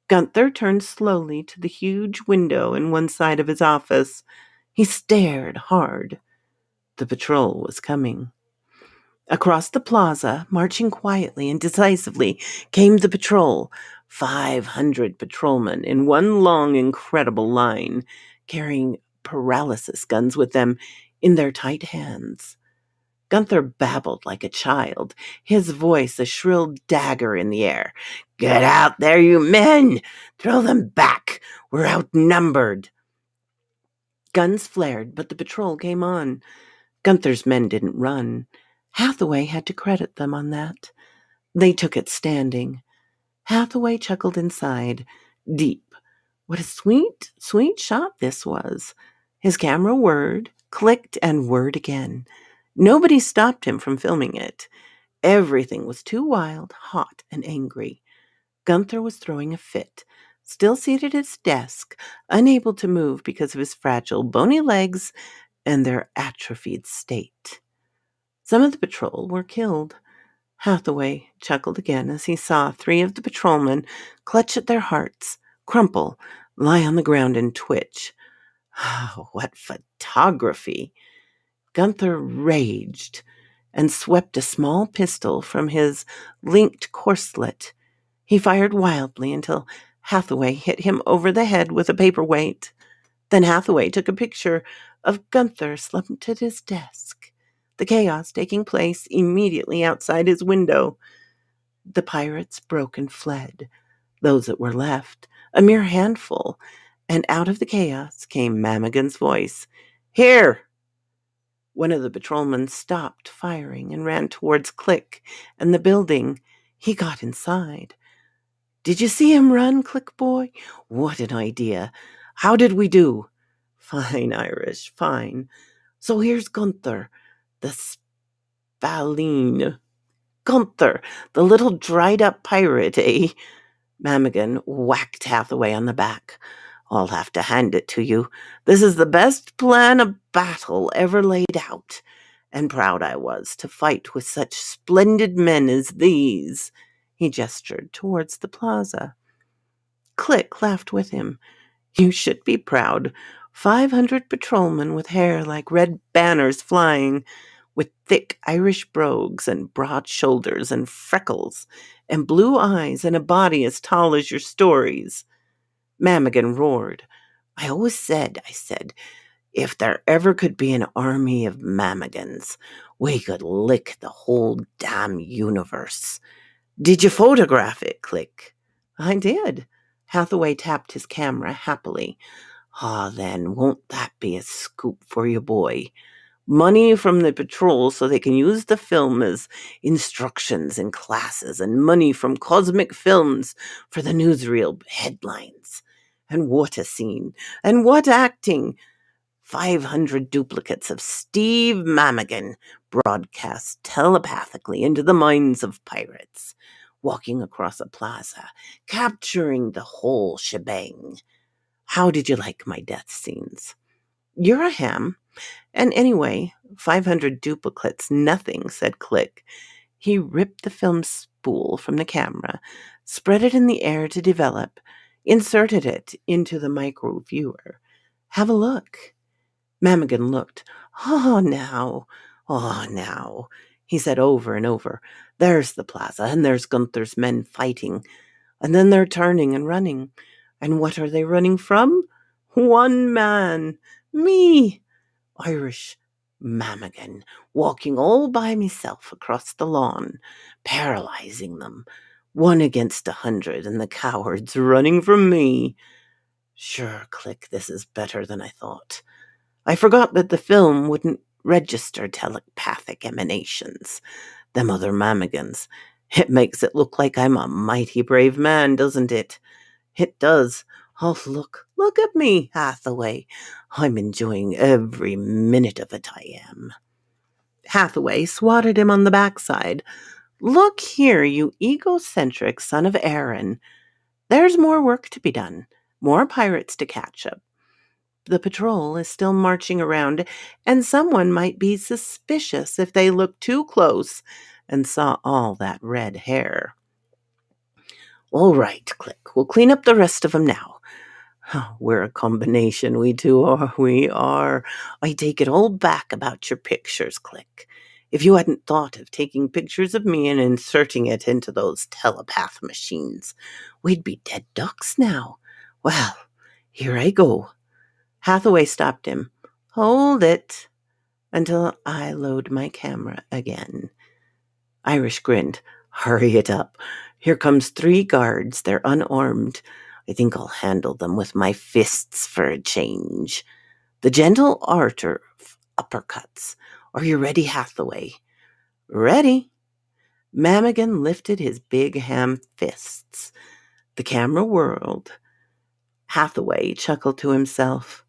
Gunther turned slowly to the huge window in one side of his office. He stared hard. The patrol was coming. Across the plaza, marching quietly and decisively, came the patrol. 500 patrolmen in one long, incredible line, carrying paralysis guns with them in their tight hands. Gunther babbled like a child, his voice a shrill dagger in the air. Get out there, you men! Throw them back! We're outnumbered! Guns flared, but the patrol came on. Gunther's men didn't run. Hathaway had to credit them on that. They took it standing. Hathaway chuckled inside, deep. What a sweet, sweet shot this was. His camera whirred, clicked, and whirred again. Nobody stopped him from filming it. Everything was too wild, hot, and angry. Gunther was throwing a fit, still seated at his desk, unable to move because of his fragile, bony legs and their atrophied state. Some of the patrol were killed. Hathaway chuckled again as he saw 3 of the patrolmen clutch at their hearts, crumple, lie on the ground and twitch. Oh, what photography! Gunther raged and swept a small pistol from his linked corselet. He fired wildly until Hathaway hit him over the head with a paperweight. Then Hathaway took a picture of Gunther slumped at his desk, the chaos taking place immediately outside his window. The pirates broke and fled, those that were left, a mere handful, and out of the chaos came Mamigan's voice. Here! One of the patrolmen stopped firing and ran towards Click and the building. He got inside. Did you see him run, Click boy? What an idea. How did we do? Fine, Irish, fine. So here's Gunther, the Spaline. Gunther, the little dried up pirate, eh? Mamigan whacked Hathaway on the back. I'll have to hand it to you. This is the best plan of battle ever laid out, and proud I was to fight with such splendid men as these. He gestured towards the plaza. Click laughed with him. You should be proud. 500 patrolmen with hair like red banners flying, with thick Irish brogues and broad shoulders and freckles and blue eyes and a body as tall as your stories. Mamigan roared. I said, if there ever could be an army of Mamigans, we could lick the whole damn universe. Did you photograph it, Click? I did. Hathaway tapped his camera happily. Ah, then, won't that be a scoop for you, boy? Money from the patrol so they can use the film as instructions in classes, and money from Cosmic Films for the newsreel headlines. And what a scene! And what acting! 500 duplicates of Steve Mamigan broadcast telepathically into the minds of pirates, walking across a plaza, capturing the whole shebang. How did you like my death scenes? You're a ham. And anyway, 500 duplicates, nothing, said Click. He ripped the film spool from the camera, spread it in the air to develop, inserted it into the micro viewer. Have a look. Mamigan looked. Oh, now, he said over and over. There's the plaza, and there's Gunther's men fighting. And then they're turning and running. And what are they running from? One man. Me. Irish Mamigan, walking all by myself across the lawn, paralyzing them. 1 against 100, and the cowards running from me. Sure, Click, this is better than I thought. I forgot that the film wouldn't register telepathic emanations. Them other Mamigans. It makes it look like I'm a mighty brave man, doesn't it? It does. Oh, look at me, Hathaway. I'm enjoying every minute of it, I am. Hathaway swatted him on the backside. Look here, you egocentric son of Aaron. There's more work to be done, more pirates to catch up. The patrol is still marching around, and someone might be suspicious if they looked too close and saw all that red hair. All right, Click, we'll clean up the rest of them now. Oh, we're a combination, we two are, we are. I take it all back about your pictures, Click. If you hadn't thought of taking pictures of me and inserting it into those telepath machines, we'd be dead ducks now. Well, here I go. Hathaway stopped him. Hold it until I load my camera again. Irish grinned. Hurry it up. Here comes 3 guards. They're unarmed. I think I'll handle them with my fists for a change. The gentle art of uppercuts. Are you ready, Hathaway? Ready. Mamigan lifted his big ham fists. The camera whirled. Hathaway chuckled to himself.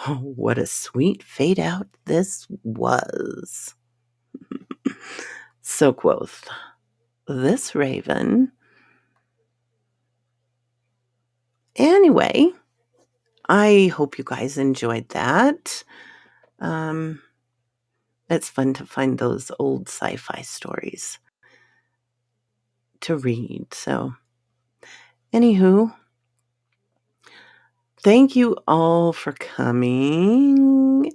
Oh, what a sweet fade out this was. So quoth this raven. Anyway, I hope you guys enjoyed that. It's fun to find those old sci-fi stories to read. So, anywho, Thank you all for coming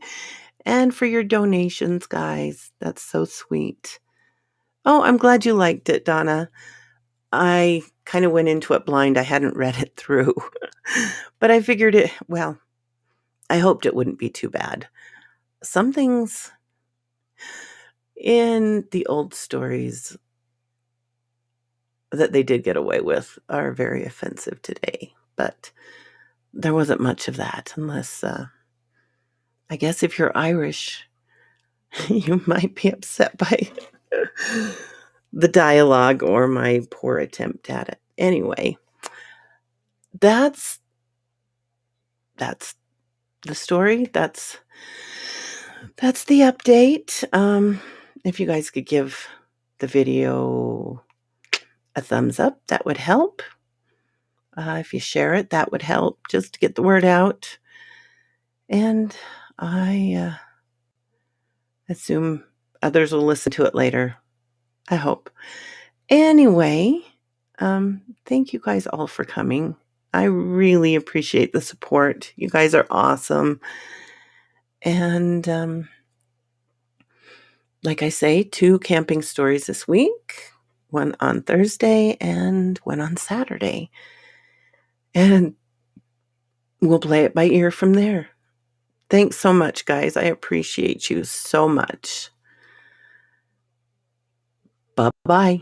and for your donations, guys. That's so sweet. Oh, I'm glad you liked it, Donna. I kind of went into it blind. I hadn't read it through, but I figured I hoped it wouldn't be too bad. Some things in the old stories that they did get away with are very offensive today, but there wasn't much of that unless, I guess if you're Irish, you might be upset by the dialogue or my poor attempt at it. Anyway, that's the story. That's the update. If you guys could give the video a thumbs up, that would help. If you share it, that would help just to get the word out. And I assume others will listen to it later. I hope. Anyway, thank you guys all for coming. I really appreciate the support. You guys are awesome. And like I say, 2 camping stories this week, one on Thursday and one on Saturday. And we'll play it by ear from there. Thanks so much, guys. I appreciate you so much. Bye-bye.